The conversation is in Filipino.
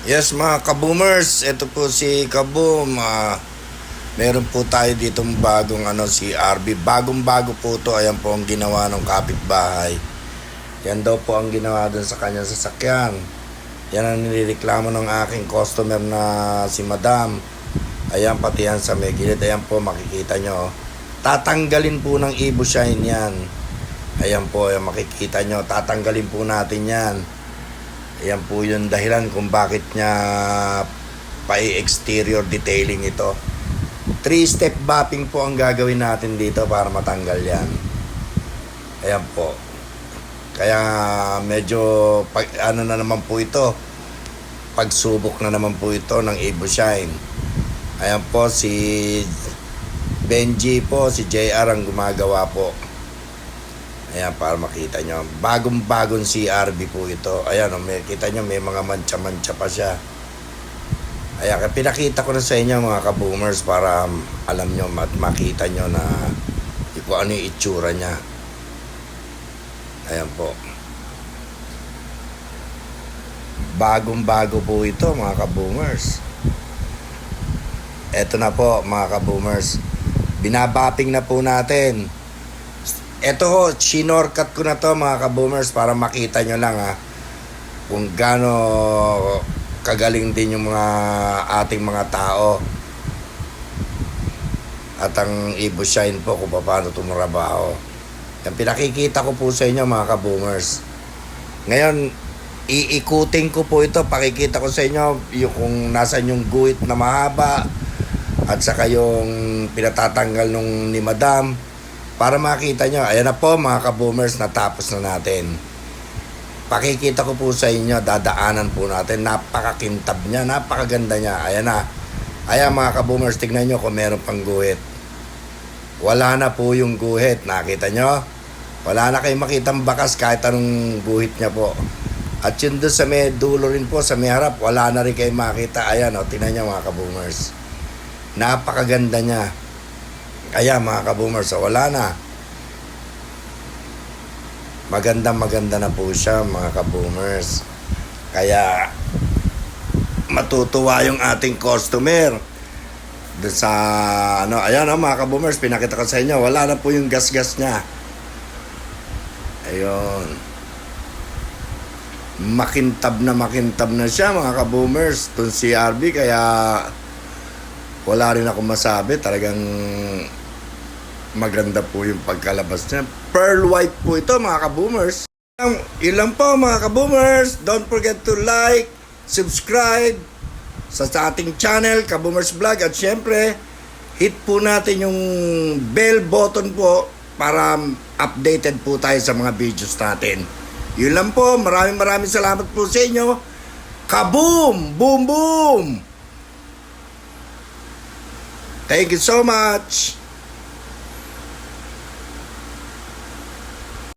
Yes mga kaboomers, ito po si Kaboom. Meron po tayo ditong bagong si RB. Bagong-bago po to. Ayan po ang ginawa ng kapitbahay. Yan daw po ang ginawa dun sa kanyang sasakyan. Yan ang nireklamo ng aking customer na si Madam. Ayan pati yan sa may gilid. Ayan po makikita nyo. Tatanggalin po ng Evo Shine yan. Ayan po, ayan, makikita nyo. Tatanggalin po natin yan. Ayan po yung dahilan kung bakit niya pa-exterior detailing ito. 3-step buffing po ang gagawin natin dito para matanggal yan. Ayan po. Kaya medyo na naman po ito. Pagsubok na naman po ito ng Evo Shine. Ayan po si Benji po, si JR ang gumagawa po. Ayan, para makita nyo. Bagong-bagong CRV po ito. Ayan, kita nyo, may mga mancha-mancha pa siya. Ayan, pinakita ko na sa inyo mga kaboomers para alam nyo at makita nyo na kung ano yung itsura niya. Ayan po. Bagong-bago po ito mga kaboomers. Eto na po mga kaboomers. Binabapping na po natin. Ito, shinortcut ko na to mga kaboomers para makita nyo lang kung gaano kagaling din yung mga ating mga tao at ang Evo Shine po kung paano tumurabaho. Yan, pinakikita ko po sa inyo mga kaboomers. Ngayon, iikutin ko po ito, pakikita ko sa inyo yung kung nasan yung guhit na mahaba at saka yung pinatatanggal nung ni Madam. Para makita nyo, ayan na po mga kaboomers, natapos na natin. Pakikita ko po sa inyo, dadaanan po natin. Napakakintab niya, napakaganda niya. Ayan na. Ayan mga kaboomers, tignan nyo kung meron pang guhit. Wala na po yung guhit, nakita nyo? Wala na kayong makitang bakas kahit anong guhit niya po. At yun doon sa may dulo rin po, sa may harap, wala na rin kayong makita. Ayan o, tignan nyo mga kaboomers. Napakaganda niya. Kaya mga kaboomers, wala na. Maganda na po siya mga kaboomers. Kaya matutuwa yung ating customer. Doon sa ayan mga kaboomers, pinakita ko sa inyo, wala na po yung gas-gas niya. Ayun. Makintab na siya mga kaboomers. Doon si RB, kaya wala rin ako masabi. Talagang maganda po yung pagkalabas niya. Pearl white po ito mga kaboomers. Yun lang po mga kaboomers. Don't forget to like, subscribe sa ating channel Kaboomers Vlog. At syempre, hit po natin yung bell button po para updated po tayo sa mga videos natin. Yun lang po. Maraming salamat po sa inyo. Kaboom! Boom boom! Thank you so much!